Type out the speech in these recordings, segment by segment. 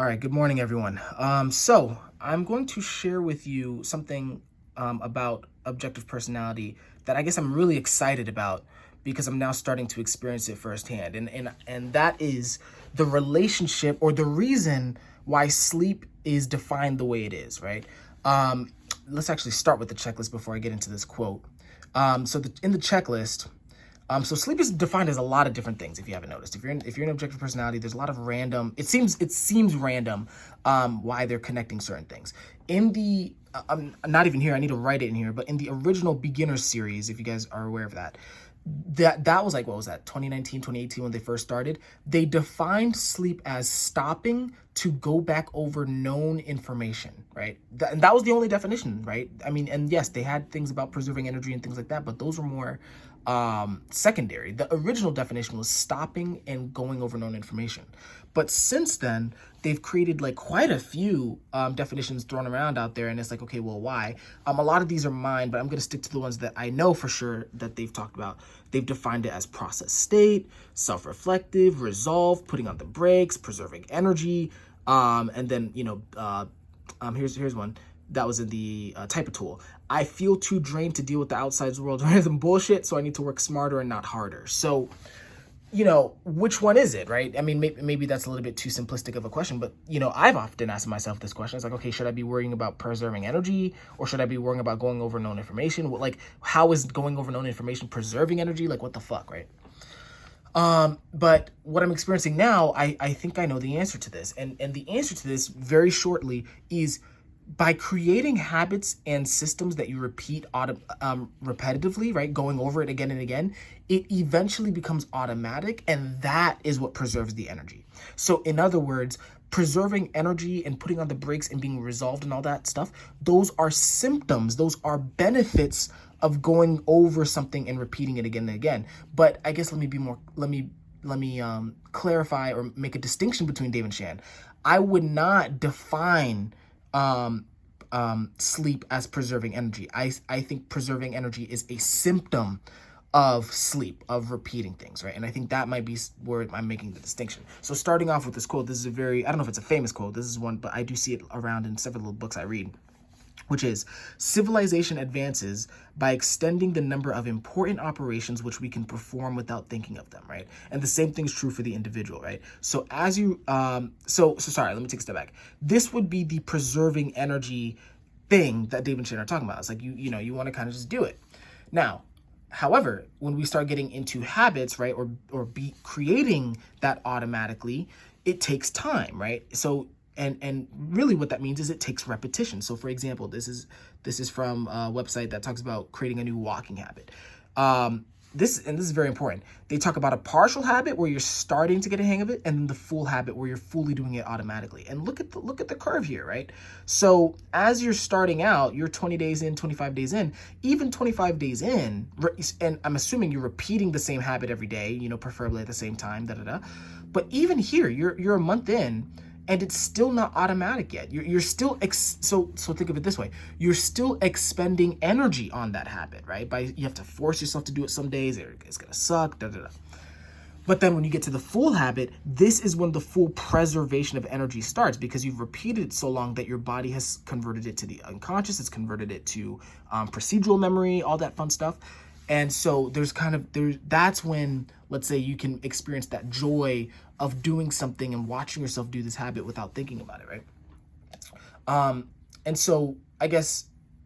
All right, good morning, everyone. So I'm going to share with you something about objective personality that I guess I'm really excited about because I'm now starting to experience it firsthand, and that is the relationship or the reason why sleep is defined the way it is. Right. Um, let's actually start with the checklist before I get into this quote. In the checklist. So sleep is defined as a lot of different things. If you haven't noticed, if you're an objective personality, there's a lot of random. It seems random why they're connecting certain things. I'm not even here. I need to write it in here. But in the original beginner series, if you guys are aware of that, that was like, what was that, 2019, 2018 when they first started. They defined sleep as stopping to go back over known information, right? And that was the only definition, right? I mean, and yes, they had things about preserving energy and things like that, but those were more secondary. The original definition was stopping and going over known information. But since then, they've created like quite a few definitions thrown around out there, and it's like, okay, well, why? A lot of these are mine, but I'm going to stick to the ones that I know for sure that they've talked about. They've defined it as process state, self-reflective, resolve, putting on the brakes, preserving energy, and then here's one that was in the type of tool. I feel too drained to deal with the outside world random bullshit, so I need to work smarter and not harder. So, which one is it, right? I mean, maybe that's a little bit too simplistic of a question, but, I've often asked myself this question. It's like, okay, should I be worrying about preserving energy, or should I be worrying about going over known information? Like, how is going over known information preserving energy? Like, what the fuck, right? But what I'm experiencing now, I think I know the answer to this. And the answer to this, very shortly, is by creating habits and systems that you repeat repetitively, right? Going over it again and again, it eventually becomes automatic, and that is what preserves the energy. So in other words, preserving energy and putting on the brakes and being resolved and all that stuff, those are symptoms, those are benefits of going over something and repeating it again and again. But I guess let me clarify or make a distinction between Dave and Shan. I would not define sleep as preserving energy. I think preserving energy is a symptom of sleep, of repeating things, right? And I think that might be where I'm making the distinction. So starting off with this quote, this is I don't know if it's a famous quote, this is one, but I do see it around in several little books I read, which is, civilization advances by extending the number of important operations which we can perform without thinking of them, right? And the same thing is true for the individual, right? So as you, sorry, let me take a step back. This would be the preserving energy thing that Dave and Shannon are talking about. It's like, you want to kind of just do it. Now, however, when we start getting into habits, right, or be creating that automatically, it takes time, right? So and really what that means is it takes repetition. So for example, this is from a website that talks about creating a new walking habit. This is very important. They talk about a partial habit where you're starting to get a hang of it, and then the full habit where you're fully doing it automatically. And look at the curve here, right? So as you're starting out, you're 20 days in, 25 days in, even 25 days in, and I'm assuming you're repeating the same habit every day, preferably at the same time, But even here, you're a month in, and it's still not automatic yet. You're still, so think of it this way. You're still expending energy on that habit, right? You have to force yourself to do it some days. It's going to suck, But then when you get to the full habit, this is when the full preservation of energy starts, because you've repeated it so long that your body has converted it to the unconscious. It's converted it to procedural memory, all that fun stuff. And so that's when, let's say, you can experience that joy of doing something and watching yourself do this habit without thinking about it, right? And so I guess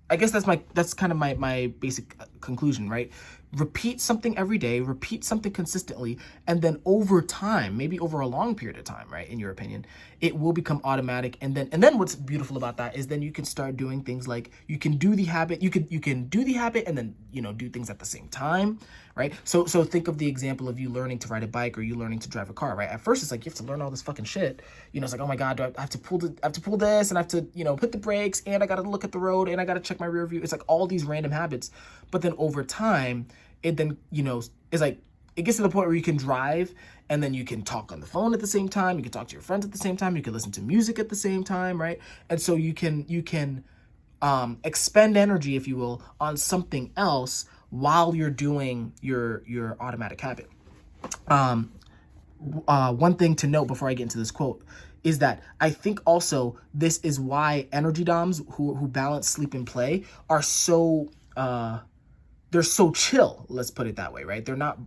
that's kind of my basic conclusion, right? Repeat something every day, repeat something consistently, and then over time, maybe over a long period of time, right, in your opinion, it will become automatic. And then what's beautiful about that is then you can start doing things like you can do the habit and then do things at the same time, right? So think of the example of you learning to ride a bike or you learning to drive a car, right? At first it's like you have to learn all this fucking shit. It's like, oh my god, I have to pull this, and I have to hit the brakes, and I got to look at the road, and I got to check my rear view. It's like all these random habits. But then over time, it then, it's like, it gets to the point where you can drive, and then you can talk on the phone at the same time. You can talk to your friends at the same time. You can listen to music at the same time, right? And so you can expend energy, if you will, on something else while you're doing your automatic habit. one thing to note before I get into this quote is that I think also this is why energy doms who balance sleep and play are so they're so chill. Let's put it that way, right? They're not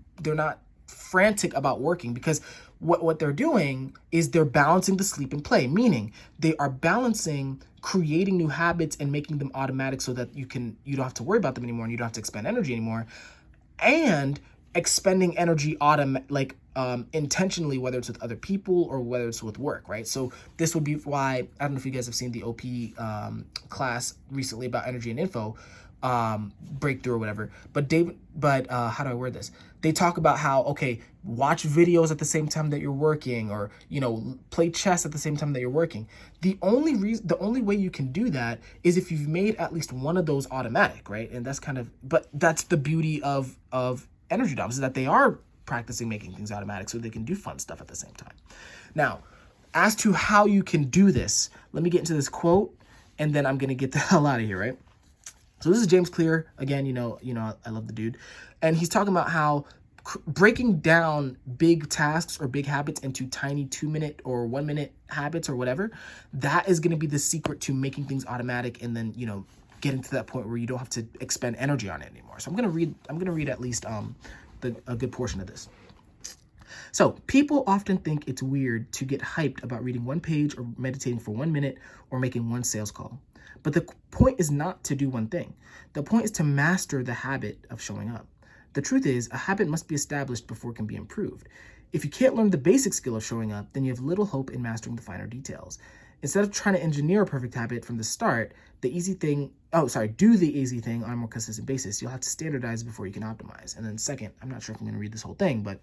frantic about working, because what they're doing is they're balancing the sleep and play, meaning they are balancing creating new habits and making them automatic so that you don't have to worry about them anymore and you don't have to expend energy anymore, and expending energy intentionally, whether it's with other people or whether it's with work, right? So this would be why, I don't know if you guys have seen the OP class recently about energy and info, breakthrough or whatever, but how do I word this? They talk about how, okay, watch videos at the same time that you're working, or, play chess at the same time that you're working. The only way you can do that is if you've made at least one of those automatic, right? And but that's the beauty of energy doms, is that they are practicing making things automatic so they can do fun stuff at the same time. Now, as to how you can do this, let me get into this quote, and then I'm going to get the hell out of here, right? So this is James Clear. Again, I love the dude. And he's talking about how breaking down big tasks or big habits into tiny 2-minute or 1-minute habits or whatever, that is going to be the secret to making things automatic, and then, getting to that point where you don't have to expend energy on it anymore. So I'm going to read at least a good portion of this. So people often think it's weird to get hyped about reading one page or meditating for 1 minute or making one sales call. But the point is not to do one thing. The point is to master the habit of showing up. The truth is, a habit must be established before it can be improved. If you can't learn the basic skill of showing up, then you have little hope in mastering the finer details. Instead of trying to engineer a perfect habit from the start, do the easy thing on a more consistent basis. You'll have to standardize before you can optimize. And then second, I'm not sure if I'm going to read this whole thing, but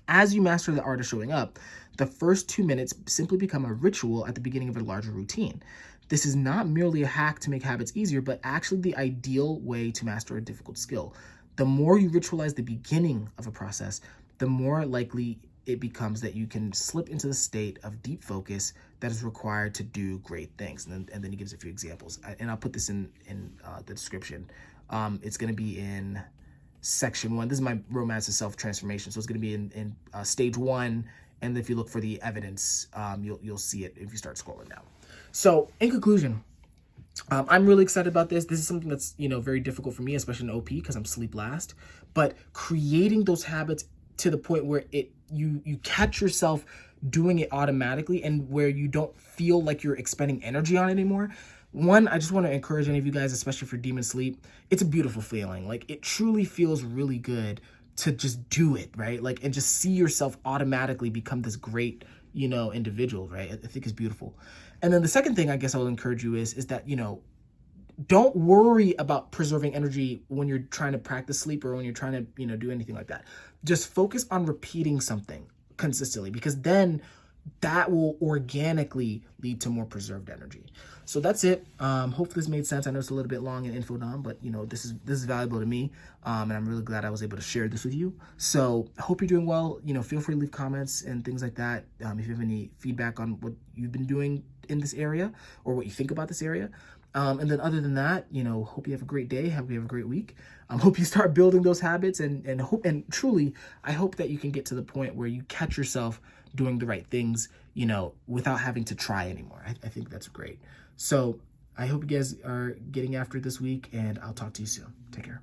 as you master the art of showing up, the first 2 minutes simply become a ritual at the beginning of a larger routine. This is not merely a hack to make habits easier, but actually the ideal way to master a difficult skill. The more you ritualize the beginning of a process, the more likely it becomes that you can slip into the state of deep focus that is required to do great things. And then he gives a few examples. And I'll put this in the description. It's going to be in section 1. This is my romance of self-transformation. So it's going to be in stage 1. And if you look for the evidence, you'll see it if you start scrolling down. So in conclusion, I'm really excited about this. This is something that's, very difficult for me, especially in OP, because I'm sleep last. But creating those habits to the point where you catch yourself doing it automatically, and where you don't feel like you're expending energy on it anymore. One, I just want to encourage any of you guys, especially for demon sleep, it's a beautiful feeling. Like, it truly feels really good to just do it, right? Like, and just see yourself automatically become this great, individual, right? I think it's beautiful. And then the second thing I guess I'll encourage you is that, don't worry about preserving energy when you're trying to practice sleep, or when you're trying to, do anything like that. Just focus on repeating something consistently, because then that will organically lead to more preserved energy. So that's it. Hopefully this made sense. I know it's a little bit long in info dump, but this is valuable to me. And I'm really glad I was able to share this with you. So I hope you're doing well. Feel free to leave comments and things like that. If you have any feedback on what you've been doing in this area, or what you think about this area. And then other than that, hope you have a great day. Hope you have a great week. Hope you start building those habits, and truly, I hope that you can get to the point where you catch yourself doing the right things, without having to try anymore. I think that's great. So I hope you guys are getting after it this week, and I'll talk to you soon. Take care.